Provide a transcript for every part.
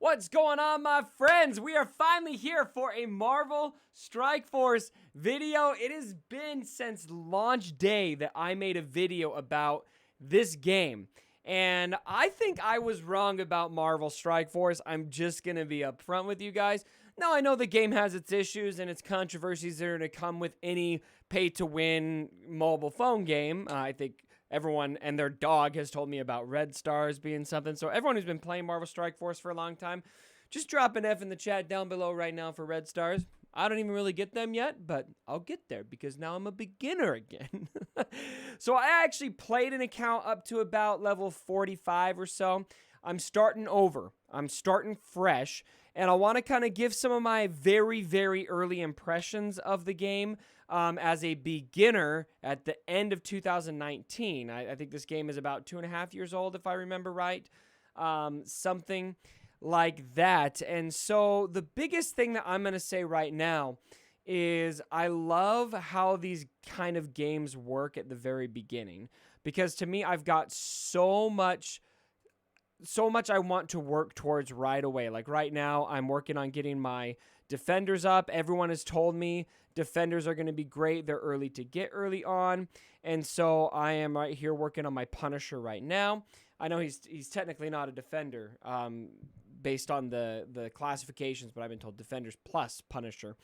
What's going on, my friends? We are finally here for a Marvel Strike Force video. It has been since launch day that I made a video about this game. And I think I was wrong about Marvel Strike Force. I'm just going to be upfront with you guys. Now, I know the game has its issues and its controversies that are going to come with any pay-to-win mobile phone game. I think everyone and their dog has told me about Red Stars being something. So everyone who's been playing Marvel Strike Force for a long time, just drop an F in the chat down below right now for Red Stars. I don't even really get them yet, but I'll get there because now I'm a beginner again. So I actually played an account up to about level 45 or so. I'm starting over. I'm starting fresh. And I want to kind of give some of my very, very early impressions of the game as a beginner at the end of 2019. I think this game is about 2.5 years old, if I remember right. Something like that. And so the biggest thing that I'm going to say right now is I love how these kind of games work at the very beginning. Because to me, I've got so much I want to work towards right away. Like right now, I'm working on getting my defenders up. Everyone has told me defenders are going to be great. They're early to get early on. And so I am right here working on my Punisher right now. I know he's technically not a defender based on the classifications, but I've been told defenders plus Punisher.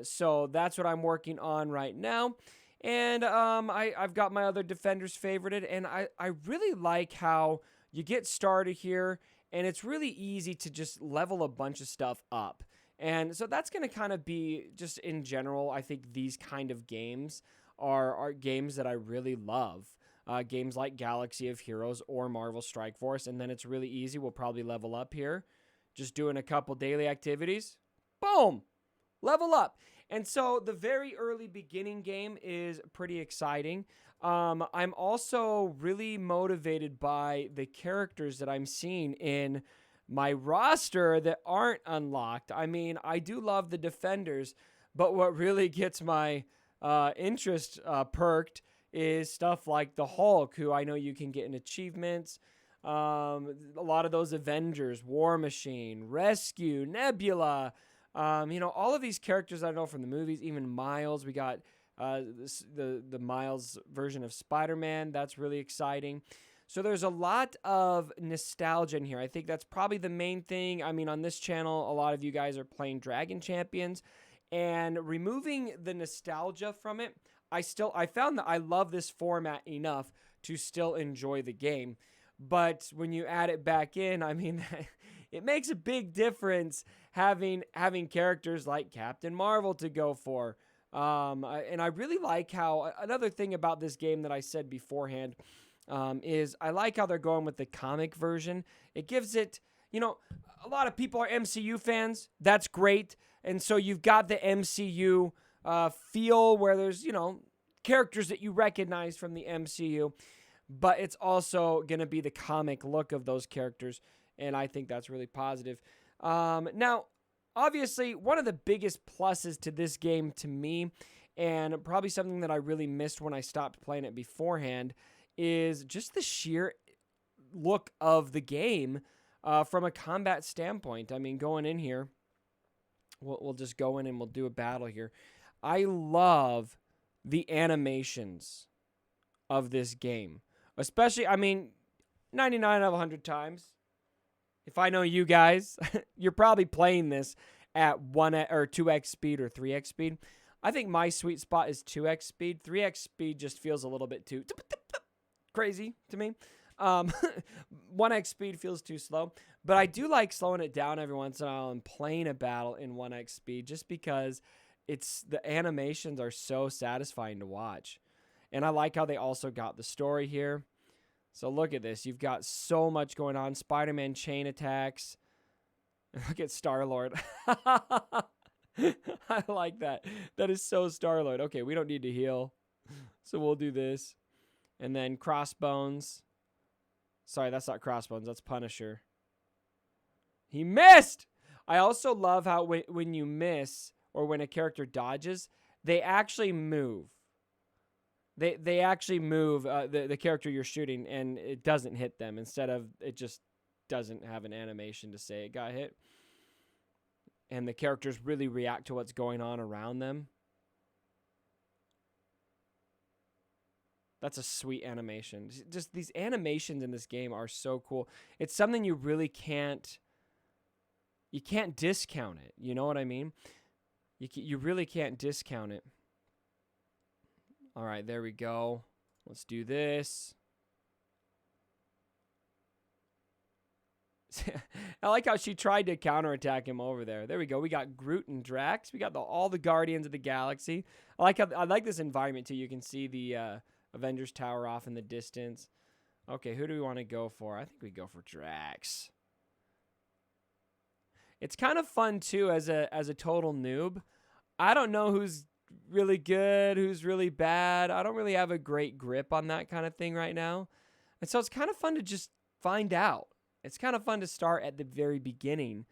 So that's what I'm working on right now. And I've got my other defenders favorited. And I really like how you get started here, and it's really easy to just level a bunch of stuff up. And so that's going to kind of be just in general, I think these kind of games are games that I really love. Games like Galaxy of Heroes or Marvel Strike Force, and then it's really easy. We'll probably level up here. Just doing a couple daily activities. Boom! Level up. And so the very early beginning game is pretty exciting. I'm also really motivated by the characters that I'm seeing in my roster that aren't unlocked. I mean, I do love the defenders, but what really gets my interest perked is stuff like the Hulk, who I know you can get in achievements. A lot of those Avengers, War Machine, Rescue, Nebula, all of these characters I know from the movies, even Miles. We got the Miles version of Spider-Man. That's really exciting. So there's a lot of nostalgia in here. I think that's probably the main thing. I mean, on this channel, a lot of you guys are playing Dragon Champions, and removing the nostalgia from it, I found that I love this format enough to still enjoy the game. But when you add it back in, I mean, it makes a big difference having characters like Captain Marvel to go for. And I really like how, another thing about this game that I said beforehand, is I like how they're going with the comic version. It gives it, a lot of people are MCU fans. That's great. And so you've got the MCU feel where there's, characters that you recognize from the MCU, but it's also going to be the comic look of those characters. And I think that's really positive. Now, obviously, one of the biggest pluses to this game to me, and probably something that I really missed when I stopped playing it beforehand, is just the sheer look of the game from a combat standpoint. I mean, going in here, we'll just go in and we'll do a battle here. I love the animations of this game. Especially, 99 out of 100 times, if I know you guys, you're probably playing this at 1x or 2x speed or 3x speed. I think my sweet spot is 2x speed. 3x speed just feels a little bit too crazy to me. 1x speed feels too slow. But I do like slowing it down every once in a while and playing a battle in 1x speed just because the animations are so satisfying to watch. And I like how they also got the story here. So look at this. You've got so much going on. Spider-Man chain attacks. Look at Star-Lord. I like that. That is so Star-Lord. Okay, we don't need to heal. So we'll do this. And then Crossbones. Sorry, that's not Crossbones. That's Punisher. He missed! I also love how when you miss or when a character dodges, they actually move. They actually move the character you're shooting, and it doesn't hit them. Instead of it just doesn't have an animation to say it got hit. And the characters really react to what's going on around them. That's a sweet animation. Just these animations in this game are so cool. It's something you really can't discount it. You know what I mean? You really can't discount it. All right, there we go. Let's do this. I like how she tried to counterattack him over there. There we go. We got Groot and Drax. We got all the Guardians of the Galaxy. I like this environment too. You can see the Avengers Tower off in the distance. Okay, who do we want to go for? I think we go for Drax. It's kind of fun too as a total noob. I don't know who's really good, who's really bad. I don't really have a great grip on that kind of thing right now. And so it's kind of fun to just find out. It's kind of fun to start at the very beginning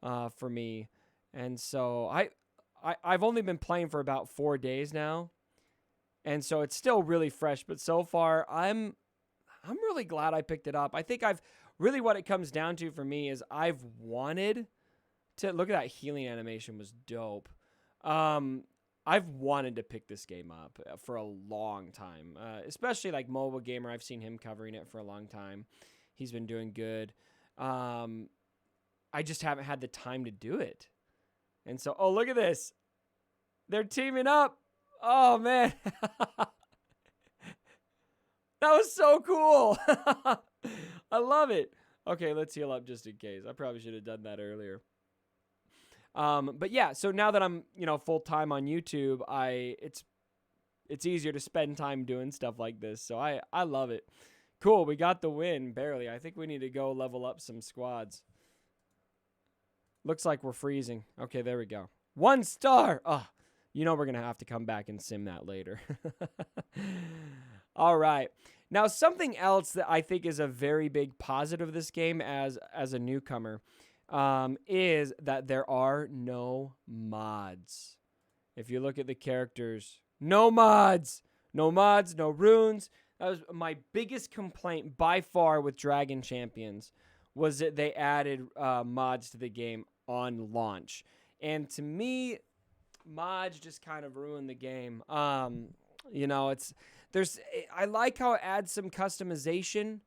for me. And so I've only been playing for about 4 days now. And so it's still really fresh, but so far I'm really glad I picked it up. I think what it comes down to for me is I've wanted to look at that healing animation was dope. I've wanted to pick this game up for a long time, especially like Mobile Gamer. I've seen him covering it for a long time. He's been doing good. I just haven't had the time to do it. And so, oh, look at this. They're teaming up. Oh, man. That was so cool. I love it. Okay, let's heal up just in case. I probably should have done that earlier. But yeah, so now that I'm, full time on YouTube, it's easier to spend time doing stuff like this. So I love it. Cool, we got the win, barely. I think we need to go level up some squads. Looks like we're freezing. Okay, there we go. 1 star! Oh, we're going to have to come back and sim that later. All right. Now, something else that I think is a very big positive of this game as a newcomer is that there are no mods. If you look at the characters, no mods. No mods, no runes. That was my biggest complaint by far with Dragon Champions, was that they added mods to the game on launch. And to me, mods just kind of ruined the game. I like how it adds some customization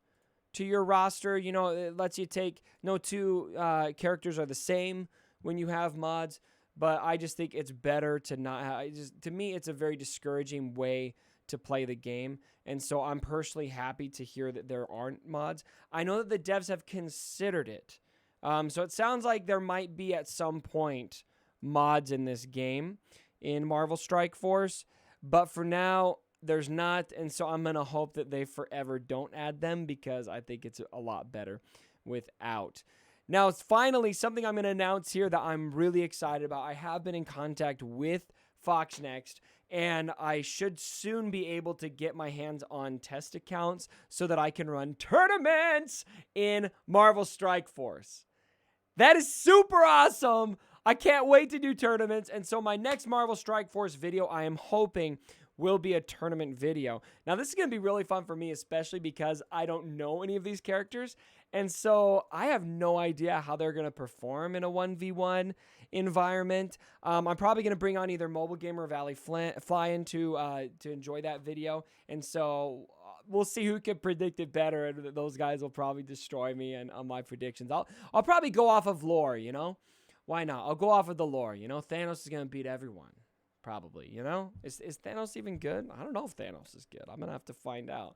to your roster. It lets you take no two characters are the same when you have mods, but I just think it's better to not have. To me, it's a very discouraging way to play the game, and so I'm personally happy to hear that there aren't mods. I know that the devs have considered it, so it sounds like there might be at some point mods in this game in Marvel Strike Force, but for now there's not, and so I'm gonna hope that they forever don't add them, because I think it's a lot better without. Now, it's finally something I'm gonna announce here that I'm really excited about. I have been in contact with Fox Next, and I should soon be able to get my hands on test accounts so that I can run tournaments in Marvel Strike Force. That is super awesome. I can't wait to do tournaments. And so my next Marvel Strike Force video, I am hoping, will be a tournament video. Now, this is going to be really fun for me, especially because I don't know any of these characters. And so I have no idea how they're going to perform in a 1v1 environment. I'm probably going to bring on either Mobile Gamer or Valley Fly-In to enjoy that video. And so we'll see who can predict it better. And those guys will probably destroy me and on my predictions. I'll probably go off of lore, Why not? I'll go off of the lore. Thanos is going to beat everyone. Probably, Is Thanos even good? I don't know if Thanos is good. I'm going to have to find out.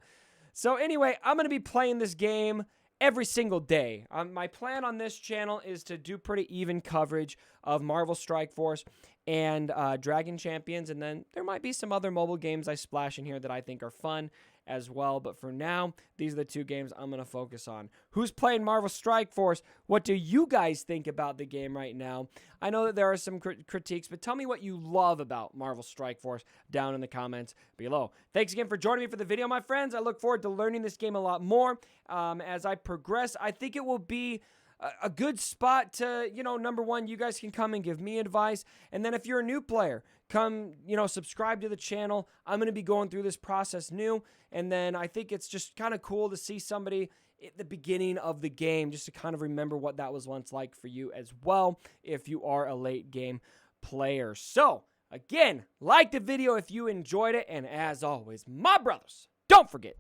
So anyway, I'm going to be playing this game every single day. My plan on this channel is to do pretty even coverage of Marvel Strike Force and Dragon Champions, and then there might be some other mobile games I splash in here that I think are fun as well. But for now, these are the 2 games I'm going to focus on. Who's playing Marvel Strike Force? What do you guys think about the game right now? I know that there are some critiques, but tell me what you love about Marvel Strike Force down in the comments below. Thanks again for joining me for the video, my friends. I look forward to learning this game a lot more as I progress. I think it will be a good spot to, number one, you guys can come and give me advice. And then if you're a new player, come, subscribe to the channel. I'm going to be going through this process new. And then I think it's just kind of cool to see somebody at the beginning of the game, just to kind of remember what that was once like for you as well, if you are a late game player. So, again, like the video if you enjoyed it, and as always, my brothers, don't forget